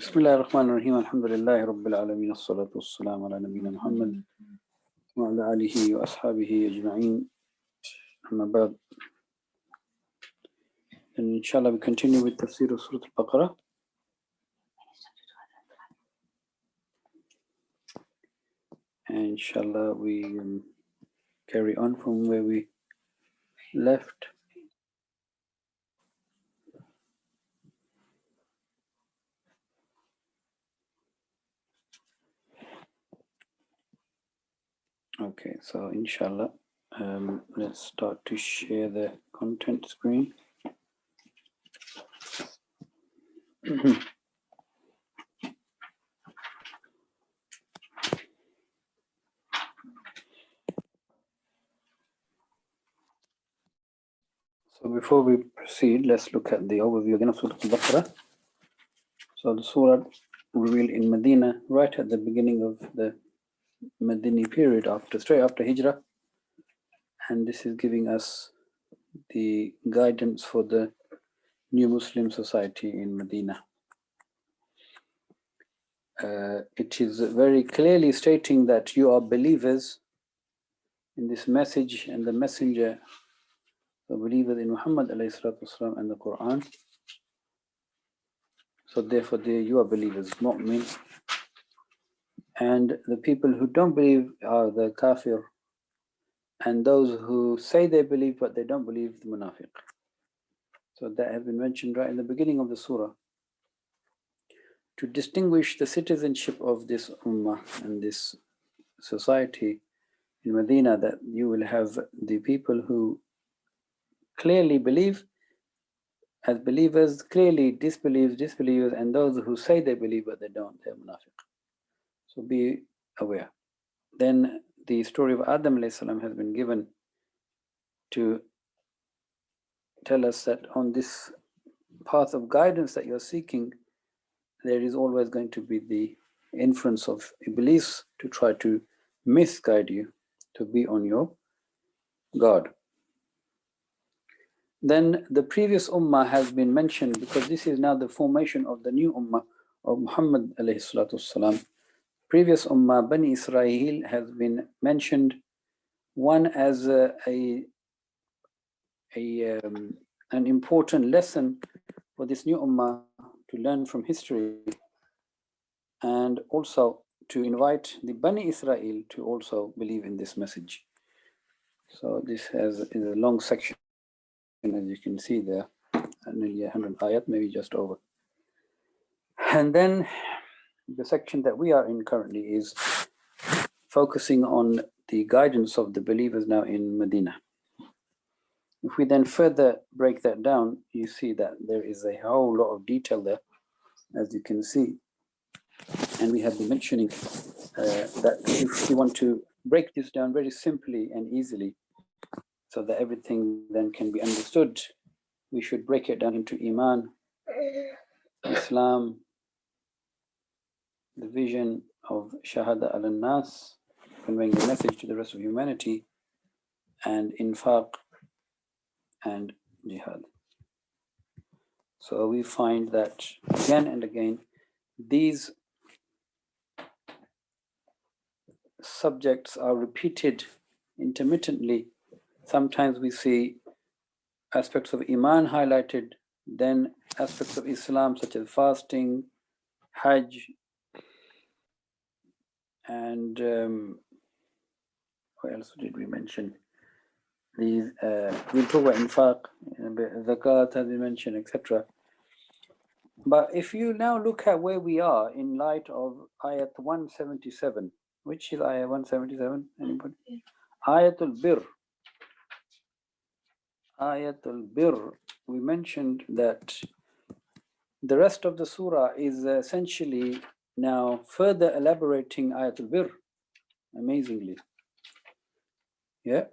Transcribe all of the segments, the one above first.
بسم الله الرحمن الرحيم الحمد لله رب العالمين الصلاة والسلام على نبينا محمد وعلى آله وأصحابه أجمعين أما بعد. And inshallah we continue with Tafseer of Surah Al-Baqarah. And inshallah we carry on from where we left. Okay, so inshallah let's start to share the content screen. So before we proceed, let's look at the overview again of Surah Al-Baqarah. So the surah revealed in Medina right at the beginning of the Madini period, straight after Hijrah, and this is giving us the guidance for the new Muslim society in Medina. It is very clearly stating that you are believers in this message and the messenger, the believers in Muhammad ﷺ and the Qur'an. So therefore you are believers, mu'min. And the people who don't believe are the kafir, and those who say they believe but they don't believe, the munafiq. So that has been mentioned right in the beginning of the surah, to distinguish the citizenship of this ummah and this society in Medina, that you will have the people who clearly believe as believers, clearly disbelievers, and those who say they believe but they don't, they're munafiq. So be aware. Then the story of Adam alayhi salam has been given to tell us that on this path of guidance that you're seeking, there is always going to be the influence of Iblis to try to misguide you, to be on your guard. Then the previous ummah has been mentioned because this is now the formation of the new ummah of Muhammad alayhi salatu wasalam. Previous ummah, Bani Israel, has been mentioned, one as an important lesson for this new ummah to learn from history, and also to invite the Bani Israel to also believe in this message. So this is a long section, as you can see there, nearly 100 ayat, maybe just over. And then the section that we are in currently is focusing on the guidance of the believers now in Medina. If we then further break that down, you see that there is a whole lot of detail there, as you can see. And we have been mentioning that if we want to break this down very simply and easily, so that everything then can be understood, we should break it down into Iman, Islam, the vision of Shahada al-Nas, conveying the message to the rest of humanity, and Infaq and Jihad. So we find that again and again, these subjects are repeated intermittently. Sometimes we see aspects of Iman highlighted, then aspects of Islam such as fasting, Hajj, and what else did we mention? These we'll talk about Infaq, Zakat has been mentioned, etc. But if you now look at where we are in light of Ayat 177, which is Ayat 177? Anybody? Ayatul Bir. Ayatul Bir, we mentioned that the rest of the surah is essentially now further elaborating Ayatul Bir, amazingly. Yeah?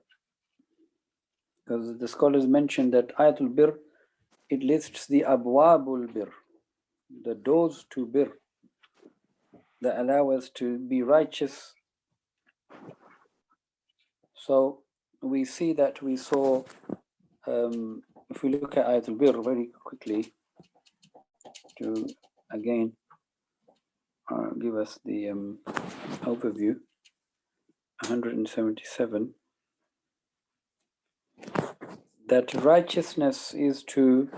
Because the scholars mentioned that Ayatul Bir, it lists the Abwabul Bir, the doors to Bir, that allow us to be righteous. So we see that we saw, if we look at Ayatul Bir very quickly, to again give us the overview. 177. That righteousness is to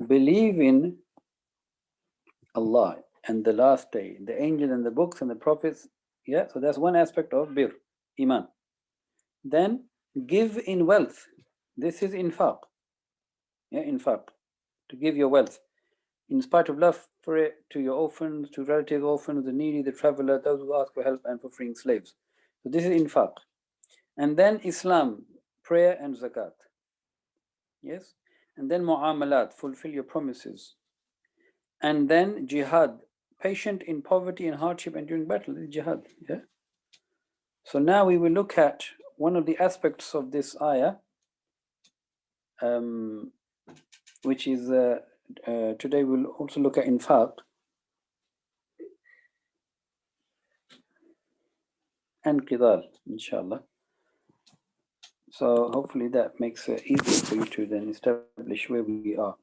believe in Allah and the last day, the angel and the books and the prophets. Yeah, so that's one aspect of bir, iman. Then give in wealth. This is infaq. Yeah, infaq. To give your wealth. In spite of love for it, to your orphans, to relatives, orphans, the needy, the traveler, those who ask for help, and for freeing slaves. So this is infaq. And then Islam, prayer and zakat. Yes. And then mu'amalat, fulfill your promises. And then jihad, patient in poverty and hardship and during battle. This is jihad. Yeah. So now we will look at one of the aspects of this ayah, which is today we'll also look at infaq and qidal, inshallah. So hopefully that makes it easier for you to then establish where we are.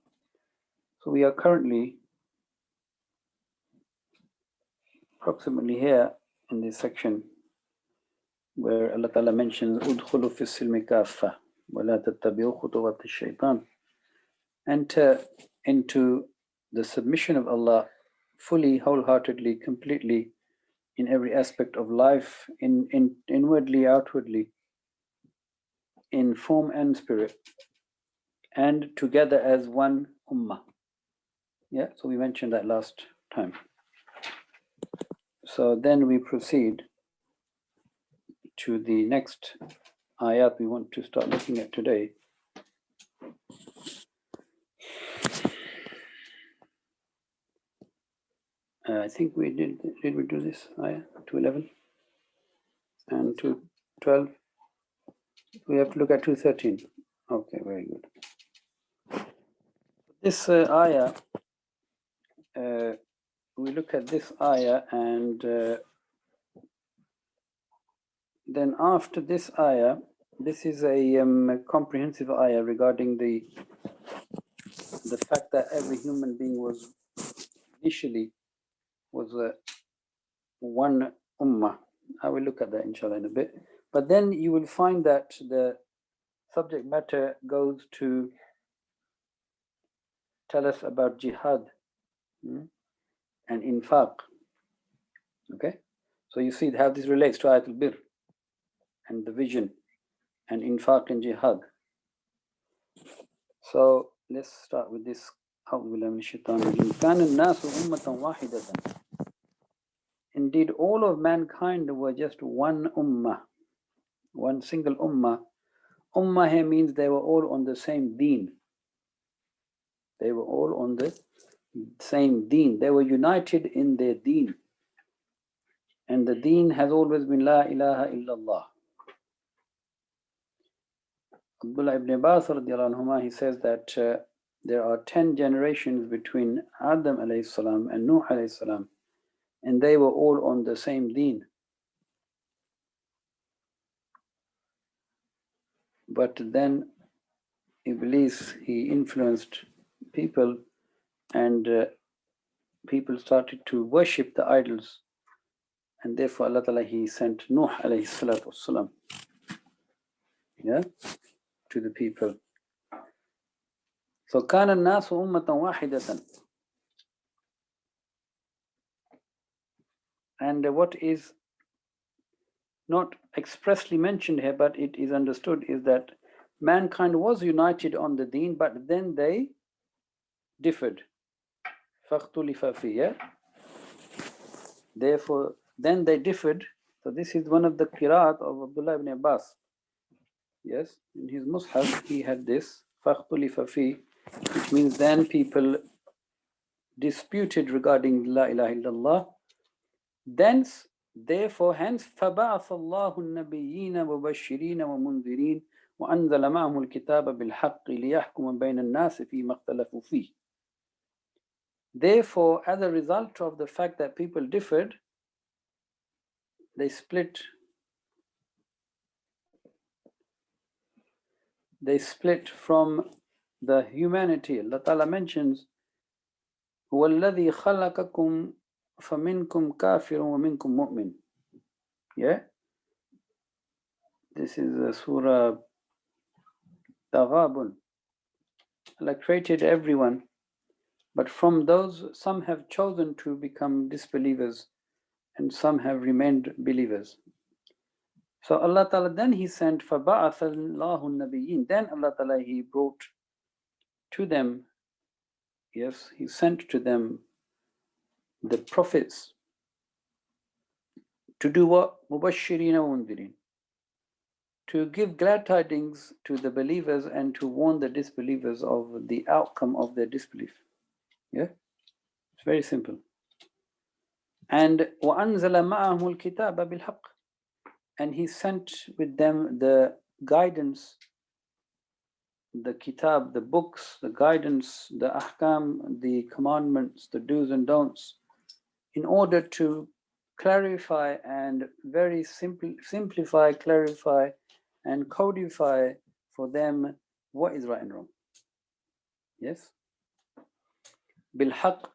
So we are currently approximately here in this section where Allah Ta'ala mentions udkhulu fi silmi kaffa wa la tattabi'u khutuwat ash-shaytan. Enter into the submission of Allah fully, wholeheartedly, completely, in every aspect of life, inwardly, outwardly, in form and spirit, and together as one ummah. Yeah, so we mentioned that last time. So then we proceed to the next ayat we want to start looking at today. I think we did we do this ayah 211 and 212? We have to look at 213. Okay, very good. This ayah, we look at this ayah, and then after this ayah, this is a comprehensive ayah regarding the fact that every human being was initially one ummah. I will look at that inshallah in a bit. But then you will find that the subject matter goes to tell us about jihad and infaq. Okay, so you see how this relates to Ayatul Bir and the vision and infaq and jihad. So let's start with this. Indeed, all of mankind were just one ummah, one single ummah. Ummah here means they were all on the same deen. They were all on the same deen. They were united in their deen. And the deen has always been La ilaha illallah. Abdullah ibn Abbas radiallahu anhuma, he says that there are 10 generations between Adam alayhi salam and Nuh alayhi salam, and they were all on the same deen. But then Iblis, he influenced people, and people started to worship the idols, and therefore Allah Ta'ala, he sent Nuh alayhi salatu wasalam, yeah, to the people. So كان الناس أمة واحدة. And what is not expressly mentioned here, but it is understood, is that mankind was united on the deen, but then they differed. فَاخْتُلِفَ فِيهِ. Therefore, then they differed. So this is one of the qiraat of Abdullah ibn Abbas. Yes, in his mushaf he had this فَاخْتُلِفَ فِيهِ, which means then people disputed regarding La ilaha illallah. Thence, therefore, hence فَبَعَثَ اللَّهُ النَّبِيِّينَ وَبَشِّرِينَ وَمُنذِرِينَ وَأَنزَلَ مَعَهُمُ الْكِتَابَ بِالْحَقِّ لِيَحْكُمَ بَيْنَ النَّاسِ فِيمَا اخْتَلَفُوا فِيهِ. Therefore, as a result of the fact that people differed, they split from the humanity. Allah Ta'ala mentions هُوَ الَّذِي خَلَقَكُمْ فَمِنْكُمْ كَافِرٌ وَمِنْكُمْ مُؤْمِنٌ. Yeah? This is Surah Taghabun. Allah created everyone, but from those, some have chosen to become disbelievers and some have remained believers. So Allah Ta'ala, then He sent فَبَعَثَ اللَّهُ النَّبِيِّينَ. Then Allah Ta'ala, He brought to them, yes, He sent to them the prophets to do what? مُبَشِّرِينَ وَمُنذِرِينَ. To give glad tidings to the believers and to warn the disbelievers of the outcome of their disbelief. Yeah? It's very simple. And وَأَنزَلَ مَعَهُ الْكِتَابَ بِالْحَقِّ. And He sent with them the guidance, the kitab, the books, the guidance, the ahkam, the commandments, the do's and don'ts, in order to clarify and very simplify, clarify and codify for them what is right and wrong. Yes? Bilhaq.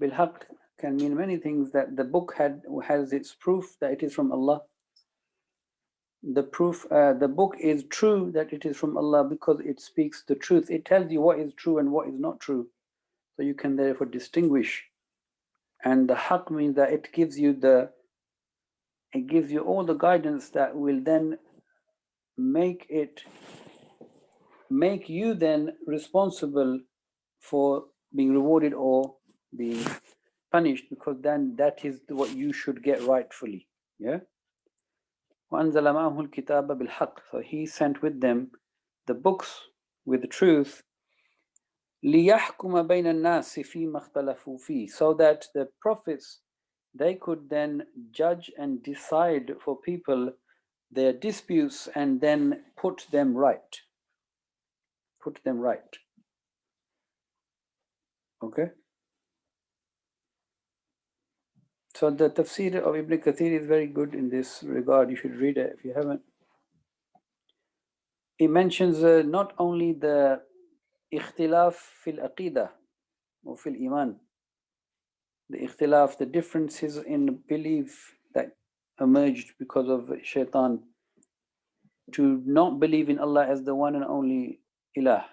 Bilhaq can mean many things. That the book has its proof that it is from Allah. The book is true that it is from Allah because it speaks the truth. It tells you what is true and what is not true. So you can therefore distinguish. And the haq means that it gives you all the guidance that will then make you then responsible for being rewarded or being punished, because then that is what you should get rightfully. Yeah. وَأَنزَلَ مَعَهُ الْكِتَابَ بِالْحَقِّ. So He sent with them the books with the truth. لِيَحْكُمَ بَيْنَ النَّاسِ فِيمَا اخْتَلَفُوا فِيهِ. So that the prophets, they could then judge and decide for people their disputes and then put them right. Put them right. Okay? So the Tafseer of Ibn Kathir is very good in this regard. You should read it if you haven't. He mentions not only the ikhtilaf fil aqidah or fil iman, the ikhtilaf, the differences in belief that emerged because of shaitan, to not believe in Allah as the one and only ilah.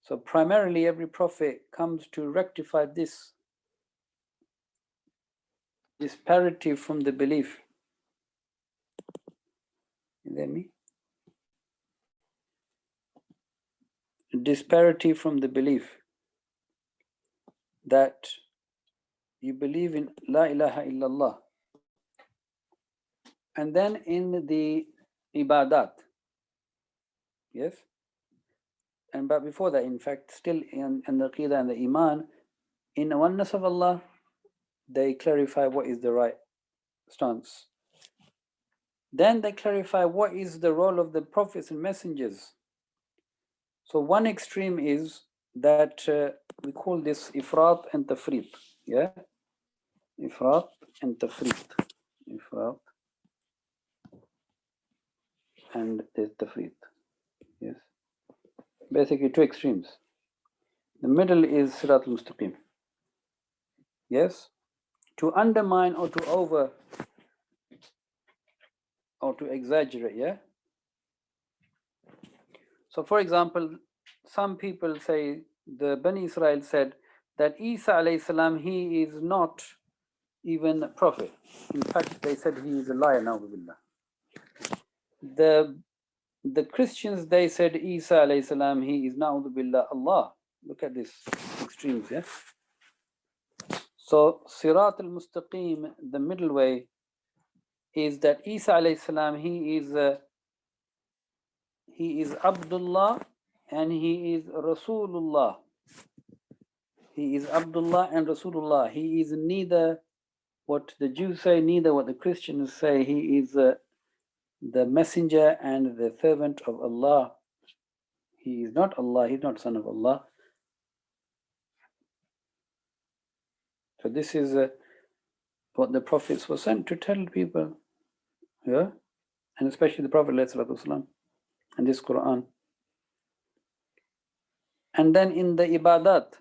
So primarily every prophet comes to rectify this disparity from the belief. You hear me? Disparity from the belief that you believe in La ilaha illallah, and then in the ibadat. Yes? But before that, in fact, still in the Aqidah and the Iman, in the oneness of Allah, they clarify what is the right stance. Then they clarify what is the role of the prophets and messengers. So one extreme is that we call this ifrat and tafrit. Yeah? Ifrat and tafrit. Ifrat and there's tafrit. Yes. Basically two extremes. The middle is Sirat al-Mustaqim. Yes? To undermine or to over or to exaggerate, yeah? So for example, some people say, the Bani Israel said that Isa alayhi salam, he is not even a prophet. In fact, they said he is a liar, na'udhu billah. The Christians, they said Isa alayhi salam, he is na'udhu billah Allah. Look at this extremes, yeah? So Sirat al-Mustaqim, the middle way, is that Isa alayhi salam, he is Abdullah and he is Rasulullah. He is Abdullah and Rasulullah. He is neither what the Jews say, neither what the Christians say. He is the messenger and the servant of Allah. He is not Allah, he's not son of Allah. So this is what the prophets were sent to tell people. Yeah? And especially the Prophet ﷺ and this Qur'an. And then in the ibadat,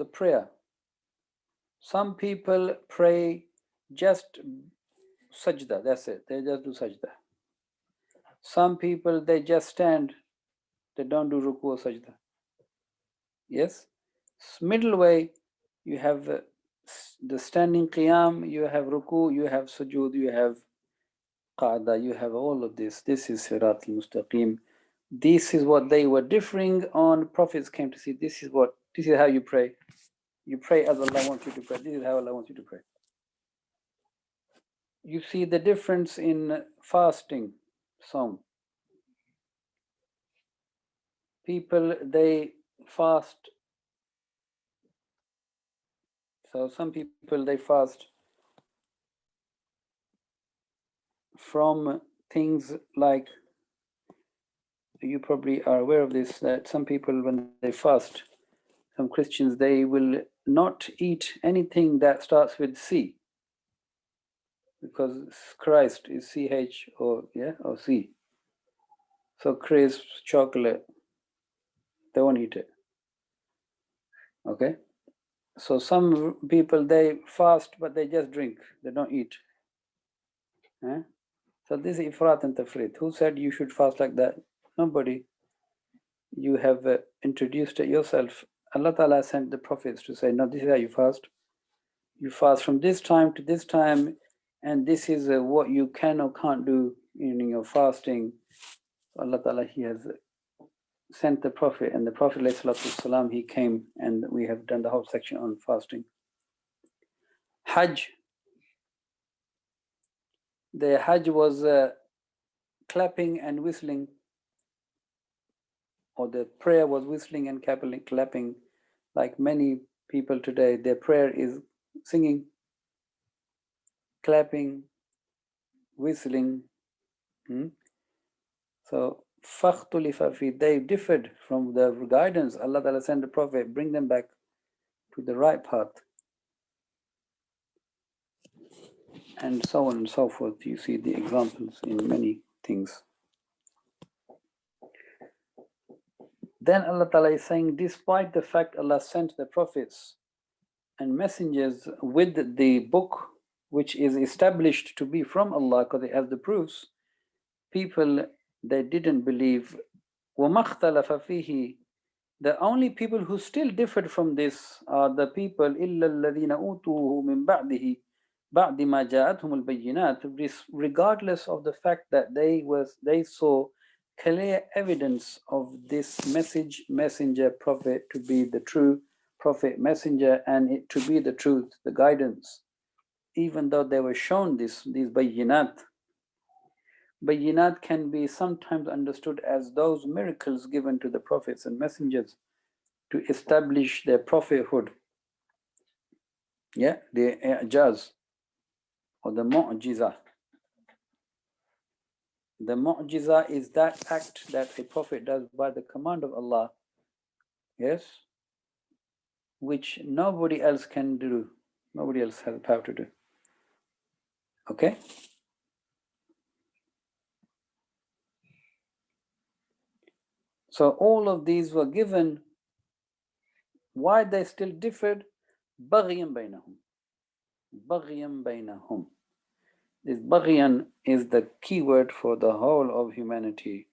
the prayer. Some people pray just sajda, that's it. They just do sajda. Some people, they just stand, they don't do ruku or sajda. Yes? Middle way, you have the standing qiyam, you have ruku, you have sujood, you have qa'da, you have all of this. This is sirat al-mustaqim. This is what they were differing on. Prophets came to see, this is how you pray. You pray as Allah wants you to pray. This is how Allah wants you to pray. You see the difference in fasting, Psalm. People, they fast. So some people, they fast from things like, you probably are aware of this, that some people, when they fast, some Christians, they will not eat anything that starts with C, because Christ is CH or C. So crisps, chocolate, they won't eat it. Okay? So some people, they fast, but they just drink, they don't eat. So this is ifrat and tafrit. Who said you should fast like that? Nobody. You have introduced it yourself. Allah Ta'ala sent the prophets to say, no, this is how you fast. You fast from this time to this time, and this is what you can or can't do in your fasting. Allah Ta'ala, He has sent the Prophet, and the Prophet ﷺ, he came, and we have done the whole section on fasting. Hajj. The Hajj was clapping and whistling, or the prayer was whistling and clapping, like many people today. Their prayer is singing, clapping, whistling. So فَاخْتُلِفَ فِي, they differed from the guidance. Allah Ta'ala sent the Prophet, bring them back to the right path. And so on and so forth. You see the examples in many things. Then Allah Ta'ala is saying, despite the fact Allah sent the prophets and messengers with the book, which is established to be from Allah because they have the proofs, people, they didn't believe. وَمَا اخْتَلَفَ فِيهِ, the only people who still differed from this are the people إِلَّا الَّذِينَ أُوتُوهُ مِن بَعْدِهِ بَعْدِ مَا جَاءَتْهُمُ الْبَيِّنَاتُ, regardless of the fact that they saw clear evidence of this messenger, prophet to be the true prophet, messenger, and it to be the truth, the guidance. Even though they were shown these bayyinat. Bayyinat can be sometimes understood as those miracles given to the prophets and messengers to establish their prophethood. The i'jaz or the mu'jiza. The mu'jiza is that act that a prophet does by the command of Allah, which nobody else can do. Nobody else has the power to do. Okay? So all of these were given. Why they still differed? بَغْيًا بَيْنَهُمْ. بَغْيًا بَيْنَهُمْ. This baghyan is the key word for the whole of humanity.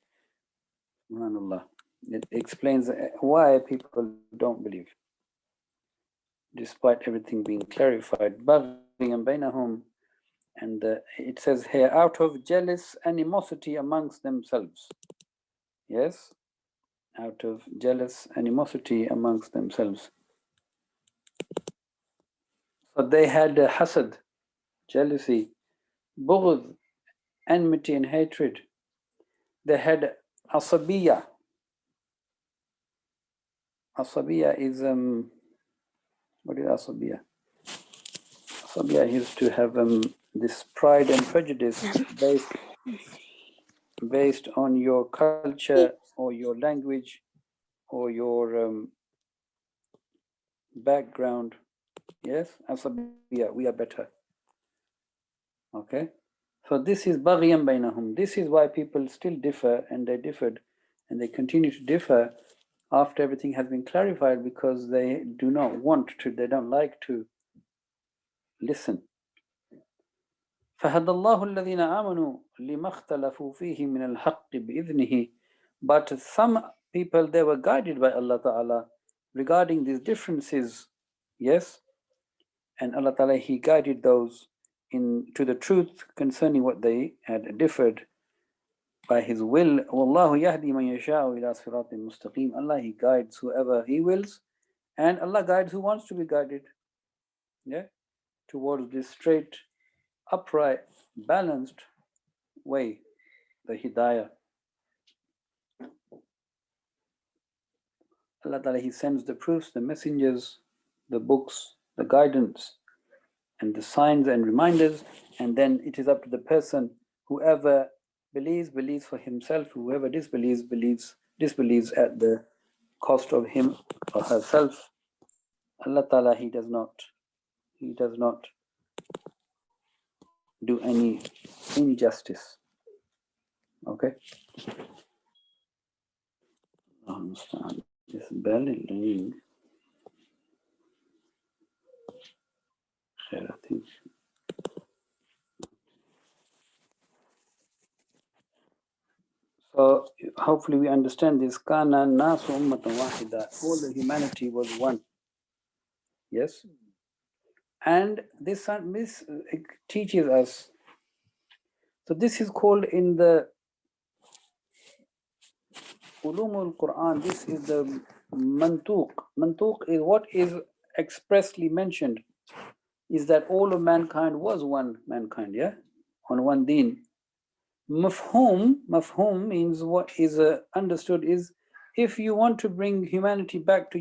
Subhanallah. It explains why people don't believe, despite everything being clarified. بَغْيًا بَيْنَهُمْ. And it says here, out of jealous animosity amongst themselves. Yes? Out of jealous animosity amongst themselves. So they had hasad, jealousy, bughd, enmity and hatred. They had asabiyya. Asabiyya is, what is asabiyya? Asabiyya used to have this pride and prejudice based on your culture or your language or your background. Yes, asabiyya, we are better. Okay? So this is baghyan bainahum. This is why people still differ, and they differed, and they continue to differ after everything has been clarified, because they do not want to, they don't like to listen. فَهَدَى اللَّهُ الَّذِينَ آمَنُوا لِمَا اخْتَلَفُوا فِيهِ مِنَ الْحَقِّ بِإِذْنِهِ. But some people, they were guided by Allah Ta'ala regarding these differences. Yes, and Allah Ta'ala, He guided those to the truth concerning what they had differed by His will. وَاللَّهُ يَهْدِي مَنْ يَشَاءُ إِلَى صِرَاطٍ مُسْتَقِيمٍ. Allah, He guides whoever He wills, and Allah guides who wants to be guided, yeah, towards this straight, upright, balanced way, the Hidayah. Allah Ta'ala, He sends the proofs, the messengers, the books, the guidance, and the signs and reminders, and then it is up to the person. Whoever believes, believes for himself. Whoever disbelieves, disbelieves at the cost of him or herself. Allah Ta'ala, He does not do any injustice. Okay? This bell is ringing. I think. So hopefully we understand this. Kana nasu ummatan wahida. All the humanity was one. Yes? And this teaches us. So this is called in the Ulumul Qur'an, this is the mantuq. Mantuq is what is expressly mentioned, is that all of mankind was one mankind, yeah? On one deen. Mafhum means what is understood is, if you want to bring humanity back to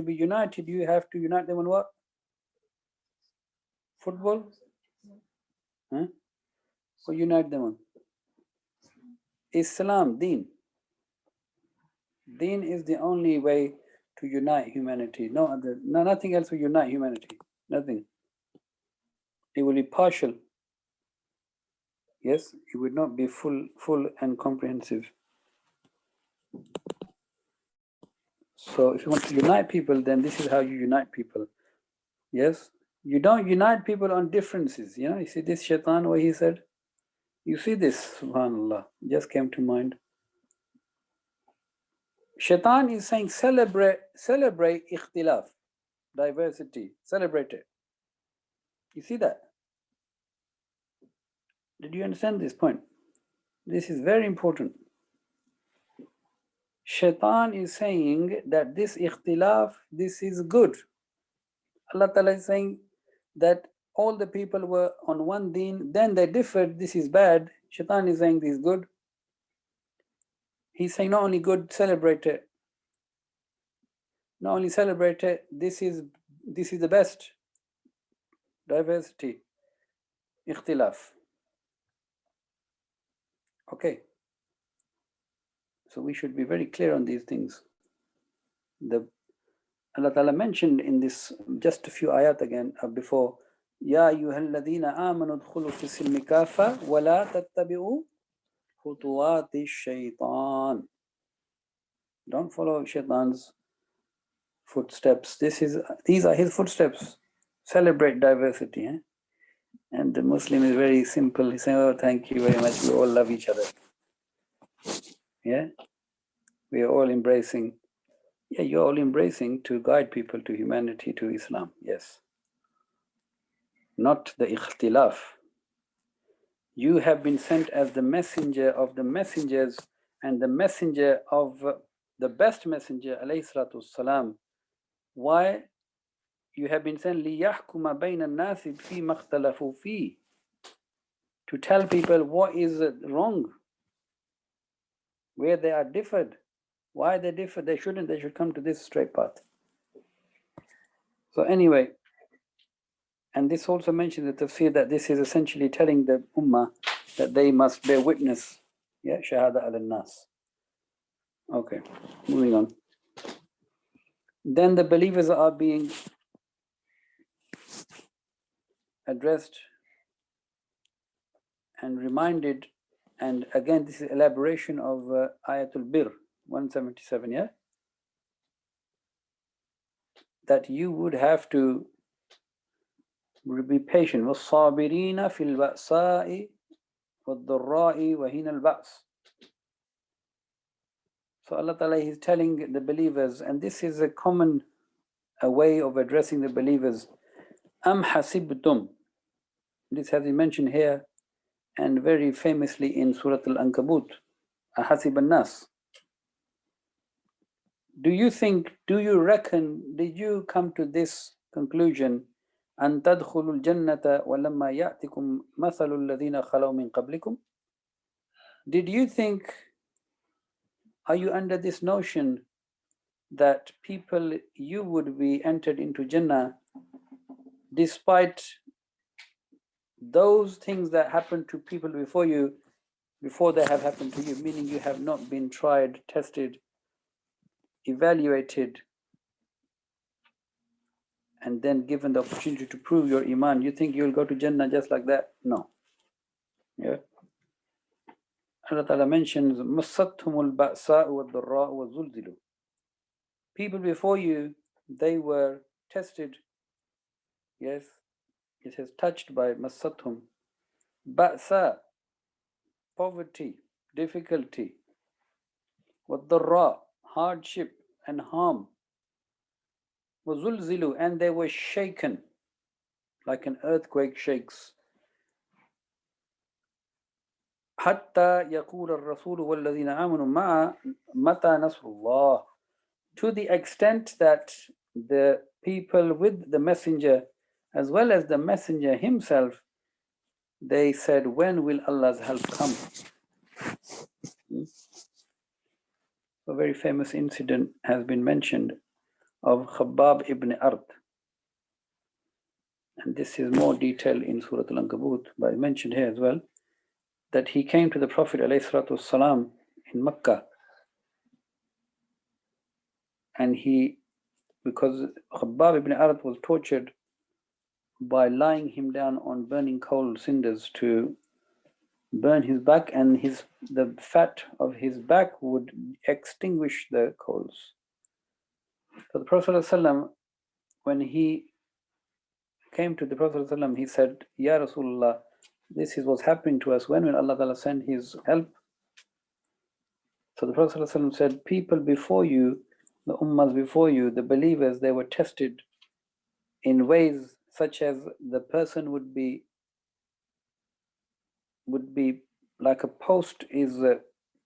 be united, you have to unite them on what? Football? Huh? Or unite them on? Islam, deen. Deen is the only way to unite humanity. Nothing else will unite humanity. Nothing. It will be partial. Yes, it would not be full and comprehensive. So if you want to unite people, then this is how you unite people. Yes, you don't unite people on differences. You see this shaitan, what he said? You see this, subhanallah, just came to mind. Shaitan is saying celebrate ikhtilaf, diversity, celebrate it. You see that? Did you understand this point? This is very important. Shaitan is saying that this ikhtilaf, this is good. Allah Ta'ala is saying that all the people were on one deen, then they differed, this is bad. Shaitan is saying this is good. He's saying not only good, celebrate it. Not only celebrate it, this is the best. Diversity, ikhtilaf. Okay. So we should be very clear on these things. Allah Ta'ala mentioned in this, just a few ayat again before, Ya ayyuhalladhina amanu dkhulu fi silmi kafa wa la tattabi'u khutuwati shaitan. Don't follow shaitan's footsteps. These are his footsteps. Celebrate diversity. And the Muslim is very simple. He's saying, oh, thank you very much. We all love each other. Yeah? We are all embracing. Yeah, you're all embracing to guide people to humanity, to Islam. Yes. Not the ikhtilaf. You have been sent as the messenger of the messengers and the messenger of the best messenger, alayhi salatu salam. Why? You have been sent لِيَحْكُمَ بَيْنَ النَّاسِ فِي مَا اخْتَلَفُوا فِيهِ, to tell people what is wrong, where they are differed, why they differ. They should come to this straight path. So anyway, and this also mentions the tafseer that this is essentially telling the ummah that they must bear witness. Yeah, shahada al-nas. Okay, moving on. Then the believers are being addressed and reminded, and again this is elaboration of Ayatul Bir 177, yeah? that you would have to be patient. وَالصَّابِرِينَ فِي الْبَأْسَاءِ وَالضَّرَّاءِ وَحِينَ الْبَأْسِ. So Allah Ta'ala is telling the believers, and this is a common way of addressing the believers. Am hasibtum. This has been mentioned here and very famously in Surah Al-Ankabut. Ahasib al-nas. Do you think, do you reckon, did you come to this conclusion? أن تدخلوا الجنة ولما يأتكم مثل الذين خلوا من قبلكم. Did you think, are you under this notion that people, you would be entered into Jannah despite those things that happened to people before you, before they have happened to you, meaning you have not been tried, tested, evaluated, and then given the opportunity to prove your iman? You think you'll go to Jannah just like that? No. Yeah. Allah Ta'ala mentions مَسَّتْهُمُ الْبَأْسَاءُ وَالضَّرَّاءُ وَالزُّلْزِلُوا. People before you, they were tested. Yes, it is touched by مَسَّتْهُمْ. Ba'sa, poverty, difficulty. وَالضَّرَّاء, hardship and harm. وَزُلْزِلُوا, and they were shaken like an earthquake shakes. حَتَّى يَقُولَ الرَّسُولُ وَالَّذِينَ آمَنُوا مَعَ مَتَى نَصْرُ اللَّهِ. To the extent that the people with the messenger, as well as the messenger himself, they said, when will Allah's help come? A very famous incident has been mentioned of Khabbab ibn Ard. And this is more detailed in Surah Al-Ankabut, but I mentioned here as well, that he came to the Prophet ﷺ in Mecca. And because Khabbab ibn Ard was tortured by lying him down on burning coal cinders to burn his back, and the fat of his back would extinguish the coals. So the Prophet ﷺ, when he came to the Prophet ﷺ, he said, Ya Rasulullah, this is what's happening to us. When will Allah Ta'ala send His help? So the Prophet ﷺ said, people before you, the ummahs before you, the believers, they were tested in ways such as the person would be like a post is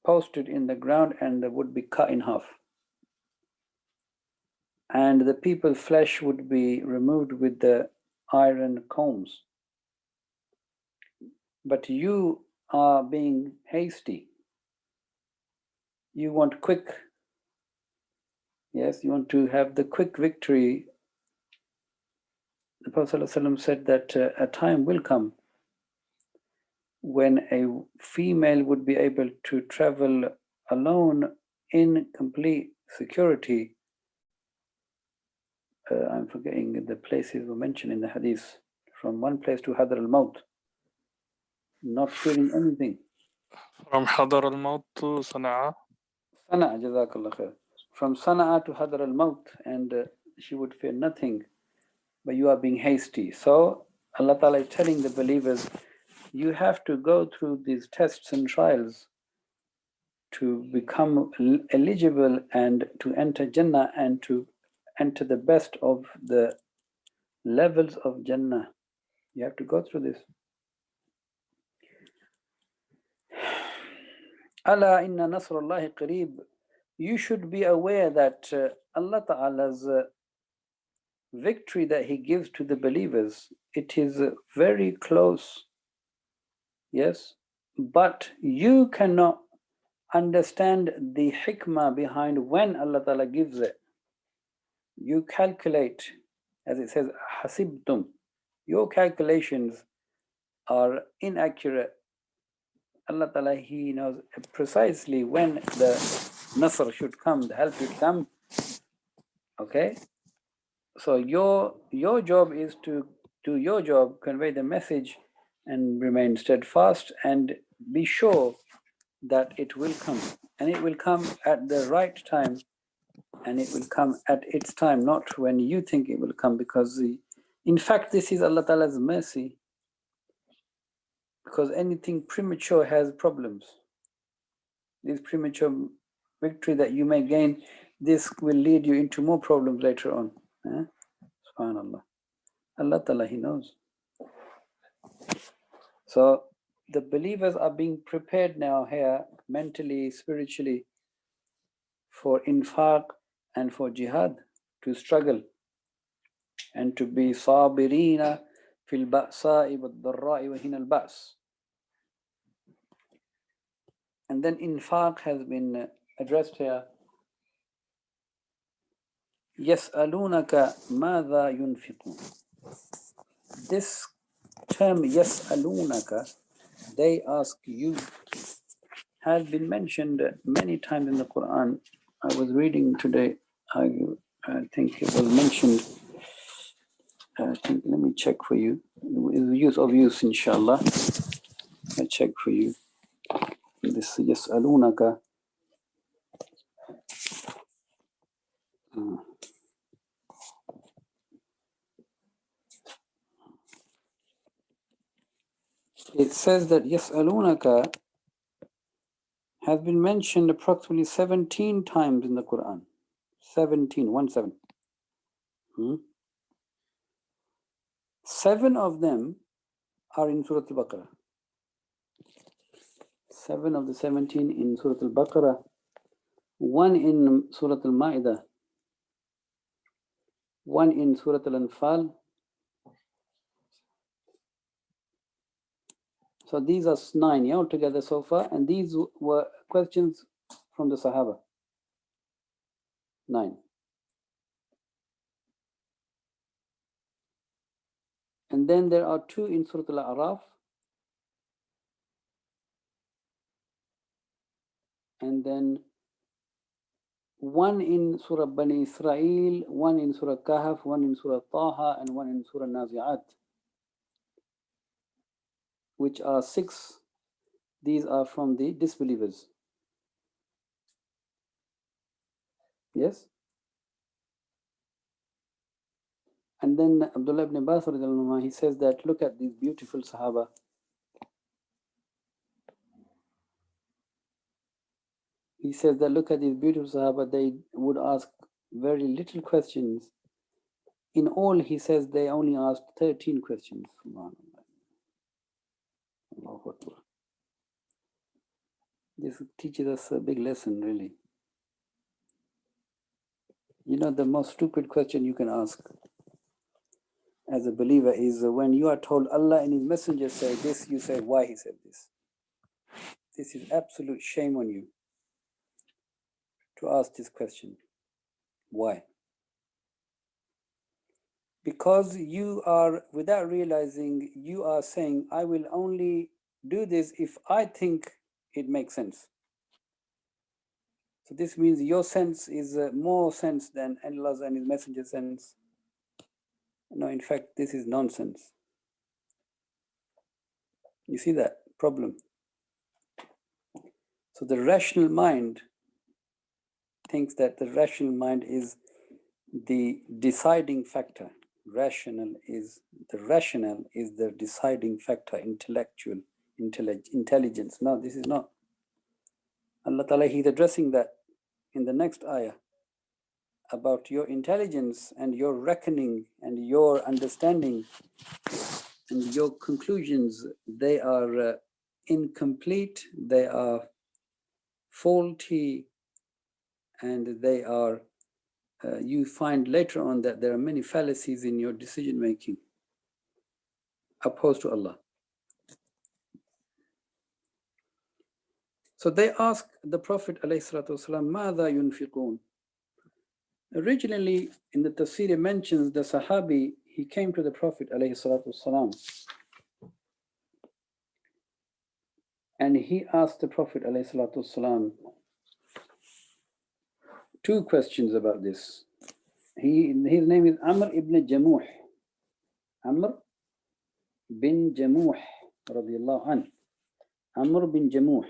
posted in the ground and would be cut in half. And the people's flesh would be removed with the iron combs. But you are being hasty. You want quick. Yes, you want to have the quick victory. The Prophet ﷺ said that a time will come when a female would be able to travel alone in complete security. I'm forgetting the places were mentioned in the hadith. From one place to Hadr al-Maut, not feeling anything. From Hadr al-Maut to Sana'a? Sana'a, Jazakallah khair. From Sana'a to Hadr al-Maut, and she would fear nothing, but you are being hasty. So Allah Ta'ala is telling the believers, you have to go through these tests and trials to become eligible and to enter Jannah and to enter the best of the levels of Jannah. You have to go through this. Ala inna nasrullahi qareeb. You should be aware that Allah Ta'ala's victory that He gives to the believers, it is very close. Yes, but you cannot understand the hikmah behind when Allah Ta'ala gives it. You calculate, as it says, hasibtum. Your calculations are inaccurate. Allah Ta'ala, He knows precisely when the nasr should come, the help should come. Okay? So your job is to do your job, convey the message, and remain steadfast and be sure that it will come. And it will come at the right time and it will come at its time, not when you think it will come, because in fact this is Allah Ta'ala's mercy, because anything premature has problems. This premature victory that you may gain, this will lead you into more problems later on. Subhanallah. Allah Ta'ala, He knows. So the believers are being prepared now here, mentally, spiritually, for infaq and for jihad, to struggle and to be sabirina fil ba'sa'i wad darra'i wa hina al-ba's. And then infaq has been addressed here. Yas'alunaka madha yunfiqun. This term yas'alunaka, they ask you, has been mentioned many times in the Qur'an. I was reading today, I think it was mentioned, let me check for you. Use of use, inshallah. I check for you. This yas'alunaka. It says that yas'alunaka has been mentioned approximately 17 times in the Quran. 17, 17. 7 of them are in Surah Al-Baqarah. 7 of the 17 in Surah Al-Baqarah. 1 in Surah Al-Ma'idah. 1 in Surah Al-Anfal. So these are 9 altogether so far, and these were questions from the Sahaba. 9. And then there are 2 in Surah Al-A'raf, and then 1 in Surah Bani Israel, 1 in Surah Kahf, 1 in Surah Taha, and 1 in Surah Nazi'at, which are 6. These are from the disbelievers. Yes? And then Abdullah ibn Abbas, he says that, look at these beautiful Sahaba. He says that, look at these beautiful Sahaba, they would ask very little questions. In all, he says, they only asked 13 questions. This teaches us a big lesson, really. You know, the most stupid question you can ask as a believer is when you are told Allah and His Messenger say this, you say, why He said this? This is absolute shame on you to ask this question. Why? Because you are, without realizing, you are saying, I will only do this if I think it makes sense. So this means your sense is more sense than Allah's and His Messenger's sense. No, in fact, this is nonsense. You see that problem? So the rational mind thinks that the rational mind is the deciding factor. The rational is the deciding factor, intellectual, intelligence. No, this is not. Allah Ta'ala, He's addressing that in the next ayah about your intelligence and your reckoning and your understanding and your conclusions. They are incomplete, they are faulty, and they are you find later on that there are many fallacies in your decision making opposed to Allah. So they ask the Prophet ﷺ, ماذا ينفقون? Originally in the Tafseer it mentions the Sahabi, he came to the Prophet ﷺ and he asked the Prophet ﷺ 2 questions about this. His name is Amr ibn Jamuh. Amr bin Jamuh radiyallahu anh. Amr bin Jamuh.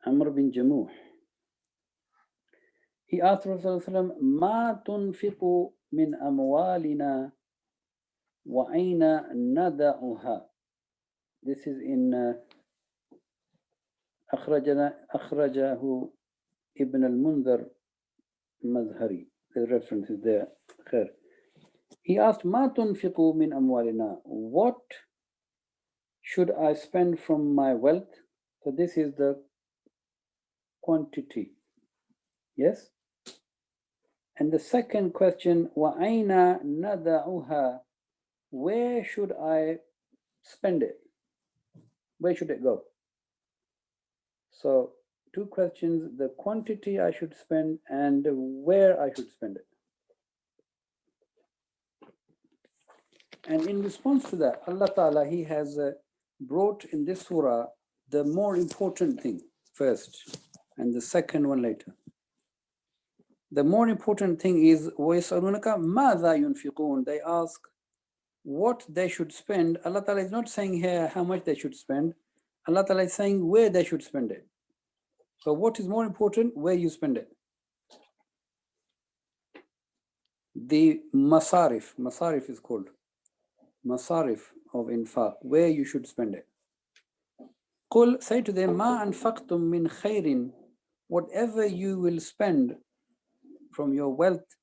Amr bin Jamuh. He asked Rasulullah, "Ma tunfiqu min amwalina wa aina nada'uha." This is in أخرجه Ibn al-Mundhir Mazhari. The reference is there. Khair. He asked, "Ma tunfiqu min amwalina." What should I spend from my wealth? So this is the quantity. Yes? And the second question, wa aina nada'uha. Where should I spend it? Where should it go? So two questions, the quantity I should spend and where I should spend it. And in response to that, Allah Ta'ala, He has brought in this surah the more important thing first and the second one later. The more important thing is وَيَسْأَلُونَكَ مَاذَا يُنْفِقُونَ. They ask what they should spend. Allah Ta'ala is not saying here how much they should spend. Allah Ta'ala is saying where they should spend it. So what is more important? Where you spend it. The masarif is called. Masarif of infaq, where you should spend it. Qul, say to them, ma anfaqtum min khairin, whatever you will spend from your wealth,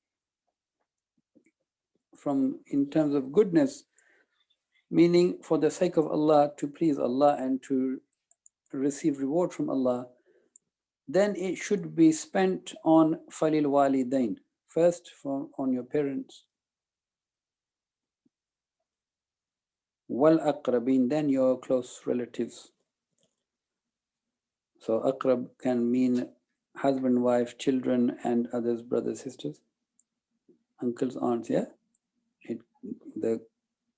from in terms of goodness, meaning for the sake of Allah, to please Allah and to receive reward from Allah, then it should be spent on falil walidain, first on your parents, wal aqrabin, then your close relatives. So aqrab can mean husband, wife, children, and others, brothers, sisters, uncles, aunts, yeah? The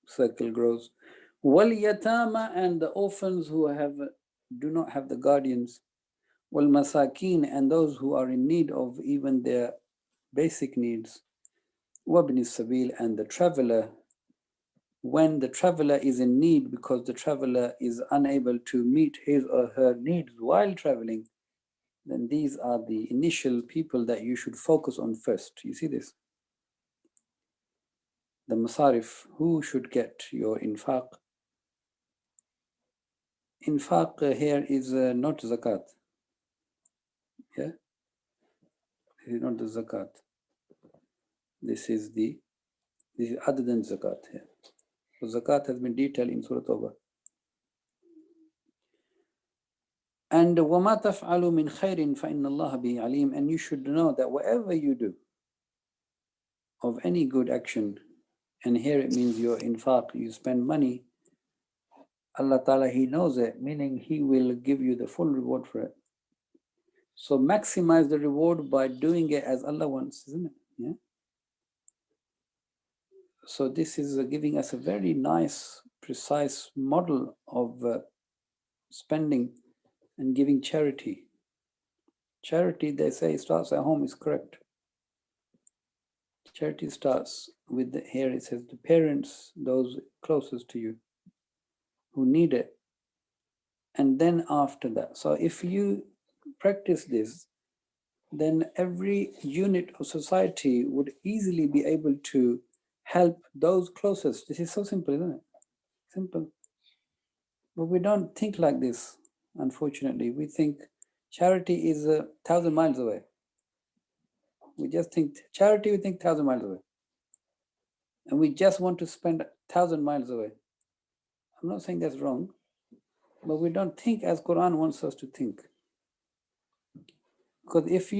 circle grows. Wal yatama, and the orphans who do not have the guardians. Wal masakin, and those who are in need of even their basic needs. Wabni sabil, and the traveler. When the traveler is in need because the traveler is unable to meet his or her needs while traveling, then these are the initial people that you should focus on first. You see this? The masarif, who should get your infaq? Infaq here is not zakat. Yeah? This is not the zakat. This is other than zakat here. So zakat has been detailed in Surah Tawbah. And وَمَا تَفْعَلُوا مِنْ خَيْرٍ فَإِنَّ اللَّهَ بِهِ عَلِيمٌ. And you should know that whatever you do of any good action, and here it means your infaq, you spend money, Allah Ta'ala, He knows it, meaning He will give you the full reward for it. So maximize the reward by doing it as Allah wants, isn't it? Yeah. So this is giving us a very nice, precise model of spending and giving charity. Charity, they say, starts at home, is correct. Charity starts with here it says the parents, those closest to you who need it. And then after that, so if you practice this, then every unit of society would easily be able to help those closest. This is so simple, isn't it? Simple. But we don't think like this, unfortunately. We think charity is 1,000 miles away. We just think charity, we think 1,000 miles away. And we just want to spend 1,000 miles away. I'm not saying that's wrong, but we don't think as Qur'an wants us to think. Because if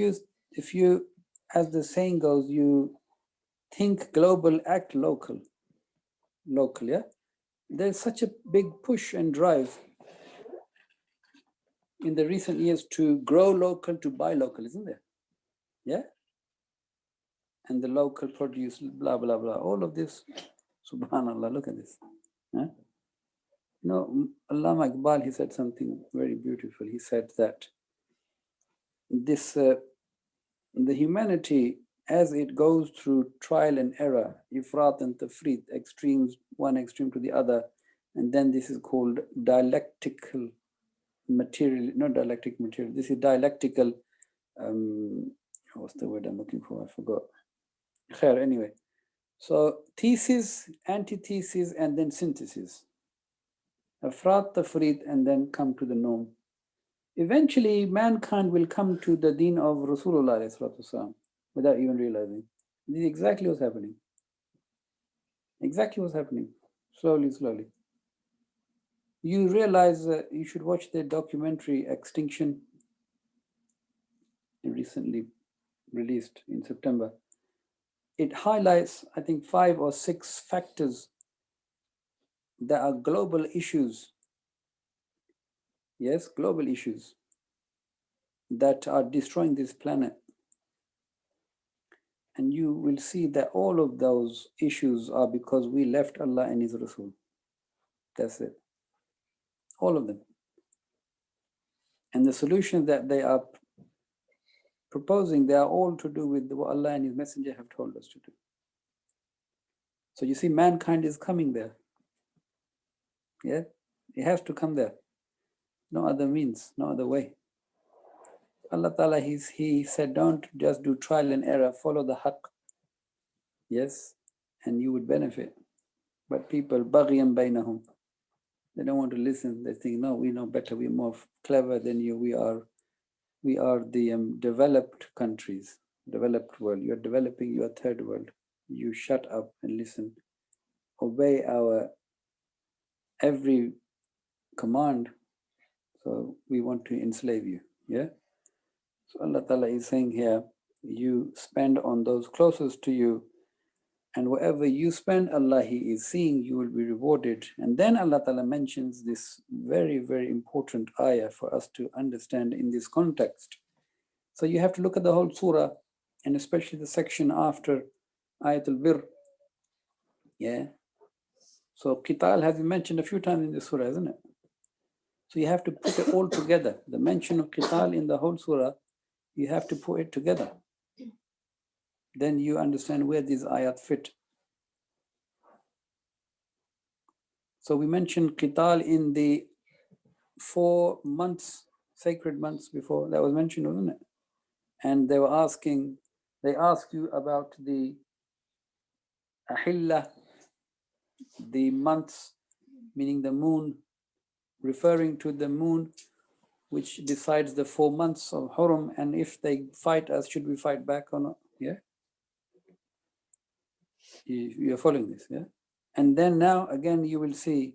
you, as the saying goes, you think global, act local, yeah? There's such a big push and drive in the recent years to grow local, to buy local, isn't there? Yeah? And the local produce, blah, blah, blah, all of this. Subhanallah, look at this. Huh? You know, Allama Iqbal, he said something very beautiful. He said that this, the humanity, as it goes through trial and error, ifrat and tafrit, extremes, one extreme to the other, and then this is called dialectical material, not dialectic material, this is dialectical What's the word I'm looking for? I forgot. Khair, anyway. So thesis, antithesis, and then synthesis. Afraad, tafreed, and then come to the norm. Eventually, mankind will come to the deen of Rasulullah ﷺ without even realizing. This is exactly what's happening. Exactly what's happening. Slowly, slowly. You realize you should watch the documentary Extinction, recently released in September. It highlights, I think, 5 or 6 factors that are global issues. Yes, global issues that are destroying this planet. And you will see that all of those issues are because we left Allah and His Rasul. That's it. All of them. And the solutions that they are proposing, they are all to do with what Allah and His Messenger have told us to do. So you see, mankind is coming there. Yeah? It has to come there. No other means, no other way. Allah Ta'ala, He said, don't just do trial and error, follow the haqq. Yes? And you would benefit. But people, baghyan bainahum, they don't want to listen. They think, no, we know better. We're more clever than you. We are the developed countries, developed world. You're developing your third world. You shut up and listen. Obey our every command. So we want to enslave you. Yeah. So Allah Ta'ala is saying here, you spend on those closest to you. And wherever you spend, Allah, He is seeing, you will be rewarded. And then Allah Ta'ala mentions this very, very important ayah for us to understand in this context. So you have to look at the whole surah, and especially the section after Ayat al-Bir. Yeah. So qital has been mentioned a few times in the surah, isn't it? So you have to put it all together. The mention of qital in the whole surah, you have to put it together. Then you understand where these ayat fit. So we mentioned qital in the 4 months, sacred months before. That was mentioned, wasn't it? And they ask you about the ahillah, the months, meaning the moon, referring to the moon, which decides the 4 months of Hurum, and if they fight us, should we fight back or not? Yeah? You're following this, yeah? And then now, again, you will see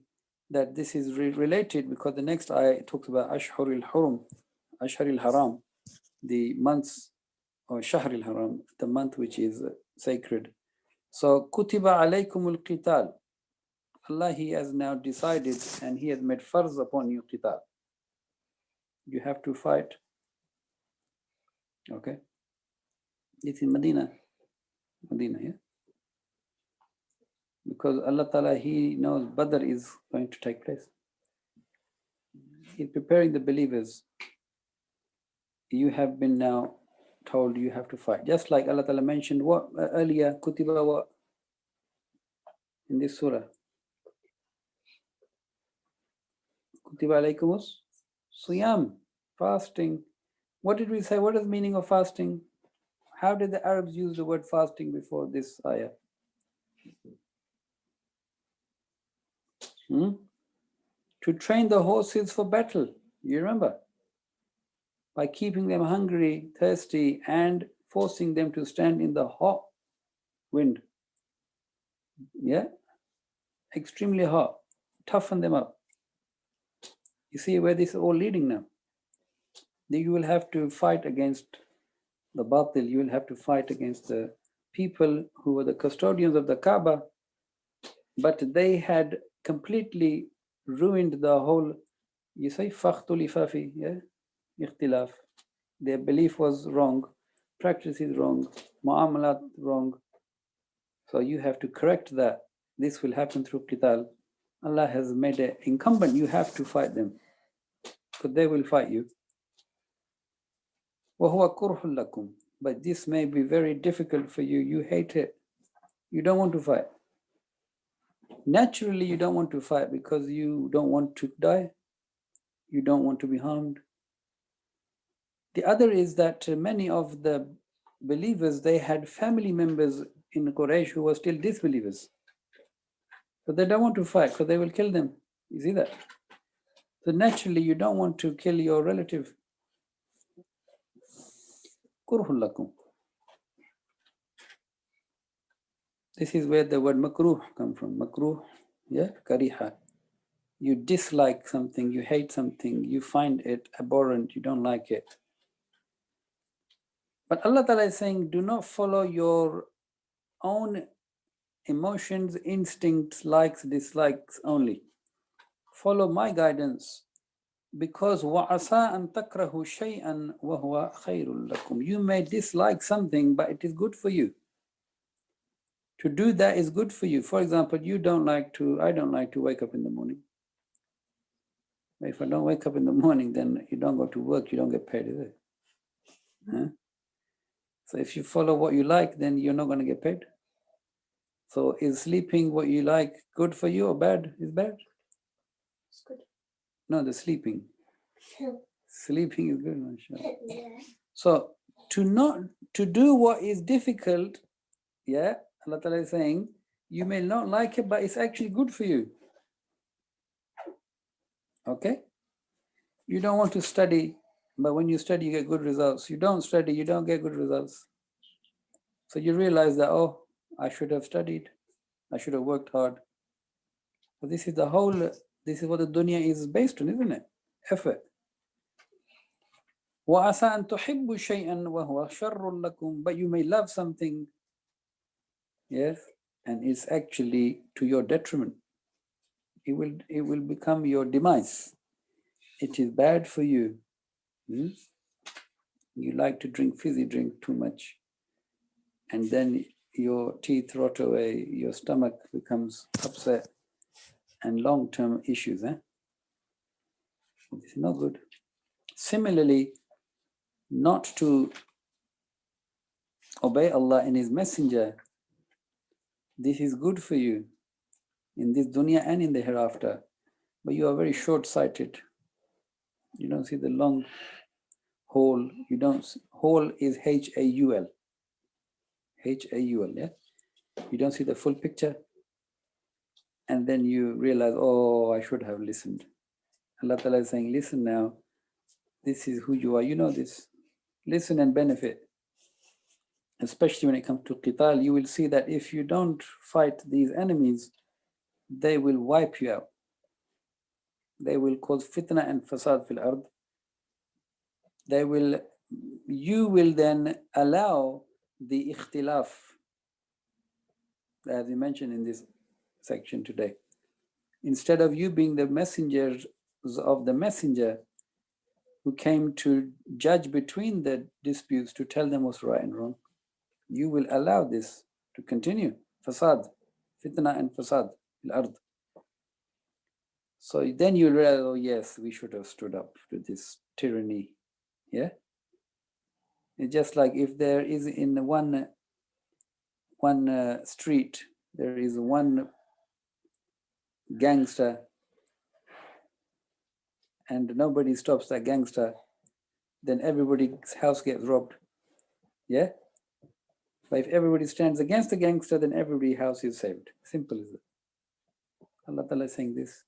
that this is related because the next ayah talks about Ashhuril Hurum, Ashharil Haram, the months, or Shahril Haram, the month which is sacred. So, Kutiba alaykumul qital. Allah, He has now decided and He has made farz upon you qital. You have to fight. Okay? It's in Medina, yeah? Because Allah Ta'ala, He knows Badr is going to take place. He's preparing the believers. You have been now told you have to fight. Just like Allah Ta'ala mentioned what earlier, Kutiba what? In this surah. Kutiba alaykumus siyam, fasting. What did we say? What is the meaning of fasting? How did the Arabs use the word fasting before this ayah? To train the horses for battle. You remember? By keeping them hungry, thirsty, and forcing them to stand in the hot wind. Yeah? Extremely hot. Toughen them up. You see where this is all leading now? You will have to fight against the batil. You will have to fight against the people who were the custodians of the Kaaba, but they had completely ruined the whole, you say, fakhtulifa fi, yeah? Ikhtilaf. Their belief was wrong, practice is wrong, mu'amalat wrong. So you have to correct that. This will happen through qital. Allah has made it incumbent, you have to fight them, because they will fight you. وَهُوَ كُرْهٌ لَكُمْ. But this may be very difficult for you. You hate it. You don't want to fight. Naturally, you don't want to fight because you don't want to die. You don't want to be harmed. The other is that many of the believers, they had family members in Quraysh who were still disbelievers. So they don't want to fight because they will kill them. You see that? So naturally, you don't want to kill your relative. Kurhul lakum. This is where the word makruh comes from. Makruh, yeah, kariha. You dislike something, you hate something, you find it abhorrent, you don't like it. But Allah Ta'ala is saying, do not follow your own emotions, instincts, likes, dislikes only. Follow my guidance. Because وَعَسَىٰ أَن تَكْرَهُ شَيْئًا وَهُوَ خَيْرٌ لَكُمْ. You may dislike something, but it is good for you. To do that is good for you. For example, I don't like to wake up in the morning. If I don't wake up in the morning, then you don't go to work, you don't get paid, is it? Huh? So if you follow what you like, then you're not going to get paid. So is sleeping what you like good for you or bad? Is bad? It's good. No, the sleeping. Sleeping is good, mashallah. Yeah. So to do what is difficult, yeah, Allah Ta'ala is saying, you may not like it, but it's actually good for you. Okay? You don't want to study, but when you study, you get good results. You don't study, you don't get good results. So you realize that, oh, I should have studied. I should have worked hard. But this is what the dunya is based on, isn't it? Effort. وَعَسَىٰ أَن تُحِبُّوا شَيْئًا وَهُوَ شَرٌّ لَكُمْ. But you may love something, yes, and it's actually to your detriment. It will become your demise. It is bad for you. You like to drink fizzy drink too much, and then your teeth rot away, your stomach becomes upset, and long-term issues. This is not good. Similarly, not to obey Allah and His Messenger, this is good for you in this dunya and in the hereafter, but you are very short-sighted. You don't see the long haul. Haul is H-A-U-L. H-A-U-L, yeah? You don't see the full picture, and then you realize, oh, I should have listened. Allah Ta'ala is saying, listen now, this is who you are, you know this. Listen and benefit. Especially when it comes to qital, you will see that if you don't fight these enemies, they will wipe you out. They will cause fitna and fasad fil ard. You will then allow the ikhtilaf, as we mentioned in this section today. Instead of you being the messengers of the messenger who came to judge between the disputes, to tell them what's right and wrong, you will allow this to continue. Fasad, fitna and fasad fil ard. So then you'll realize, oh yes, we should have stood up to this tyranny. Yeah? It's just like if there is in one street, there is one gangster and nobody stops that gangster, then everybody's house gets robbed. Yeah? But if everybody stands against the gangster, then everybody's house is saved. Simple as it. Allah Ta'ala is saying this.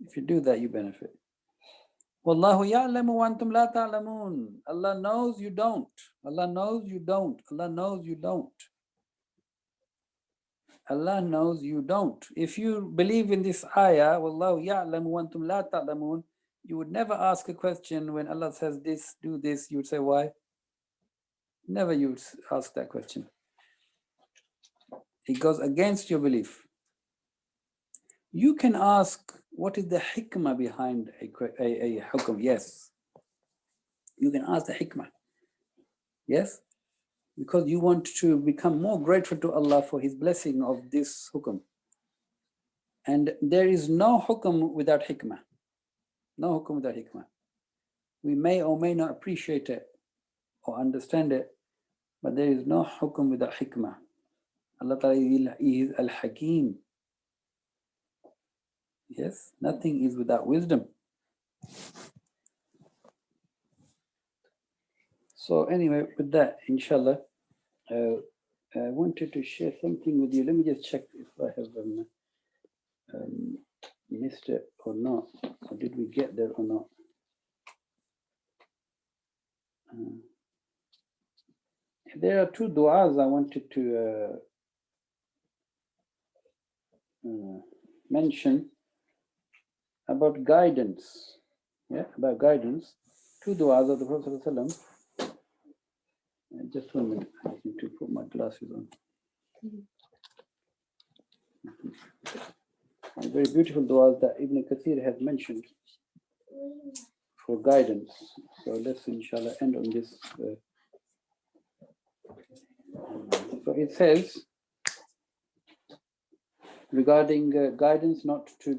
If you do that, you benefit. Wallahu ya'lamu wa antum la ta'lamun. Allah knows you don't. Allah knows you don't. Allah knows you don't. Allah knows you don't. If you believe in this ayah, Wallahu ya'lamu wa antum la ta'lamun, you would never ask a question when Allah says this, do this, you would say why? Never you would ask that question. It goes against your belief. You can ask, what is the hikmah behind a hukum? Yes. You can ask the hikmah. Yes? Because you want to become more grateful to Allah for His blessing of this hukum. And there is no hukum without hikmah. No hukum without hikmah. We may or may not appreciate it or understand it, but there is no hukum without hikmah. Allah Ta'ala is Al-Hakim. Yes, nothing is without wisdom. So anyway, with that, inshallah, I wanted to share something with you. Let me just check if I have missed it or not, or did we get there or not. There are two du'as I wanted to mention about guidance. Yeah, about guidance. Two du'as of the Prophet ﷺ. Just 1 minute, I just need to put my glasses on. Very beautiful du'as that Ibn Kathir has mentioned for guidance. So let's inshallah end on this. So it says regarding guidance, not to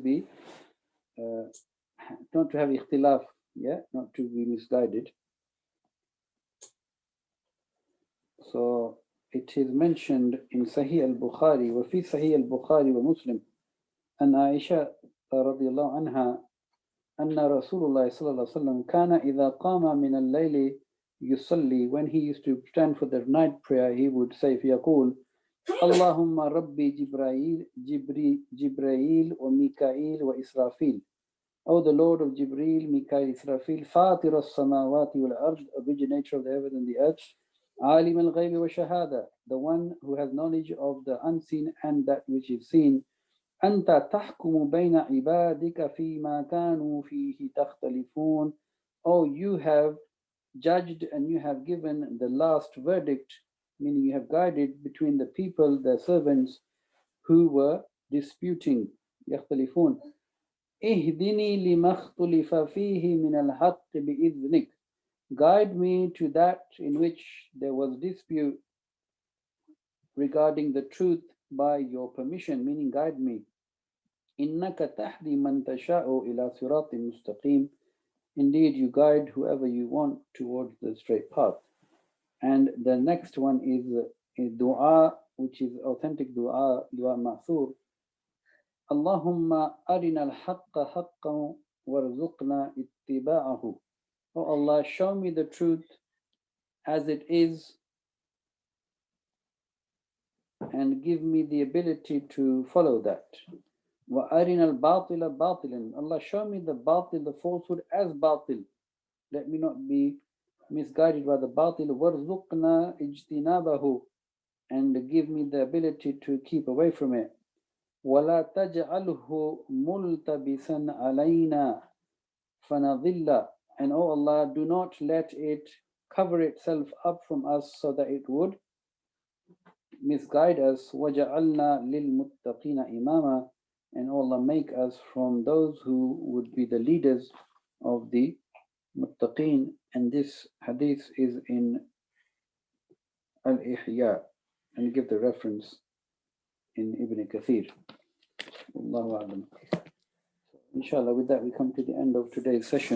have ikhtilaf, yeah, not to be misguided. So it is mentioned in Sahih al-Bukhari, وفي صحيح البخاري ومسلم أن عائشة رضي الله عنها أن رسول الله صلى الله عليه وسلم كان إذا قام من الليل يصلي, when he used to stand for the night prayer, he would say فيقول اللهم ربي جبرائيل وميكائيل وإسرافيل. O the Lord of Jibreel, Mikael, Israfil, فاطر السماوات والأرض, originator of the heaven and the earth, عالم الغيب وشهادة, the one who has knowledge of the unseen and that which is seen. أنت تحكم بين عبادك فيما كانوا فيه تختلفون. Oh, you have judged and you have given the last verdict, meaning you have guided between the people, the servants who were disputing. يختلفون. اهدني لما اختلف فيه من الحق بإذنك. Guide me to that in which there was dispute regarding the truth by your permission, meaning guide me. إنك تهدي من تشاء إلى صراط مستقيم. Indeed, you guide whoever you want towards the straight path. And the next one is a dua, which is authentic dua, dua Masood. اللهم أرنا الحق حقا وارزقنا اتباعه. Oh Allah, show me the truth as it is and give me the ability to follow that. وَأَرِنَا الْبَاطِلَ بَاطِلًا. Allah, show me the batil, the falsehood as batil. Let me not be misguided by the batil. وَارْزُقْنَا اجْتِنَابَهُ. And give me the ability to keep away from it. وَلَا تَجْعَلْهُ مُلْتَبِسًا عَلَيْنَا فَنَضِلَّ. And oh Allah, do not let it cover itself up from us so that it would misguide us. وَجَعَلْنَا لِلْمُتَّقِينَ إِمَامًا. And oh Allah, make us from those who would be the leaders of the muttaqeen. And this hadith is in Al-Ihya, and give the reference in Ibn Kathir. Allahu A'lam. Inshallah, with that we come to the end of today's session.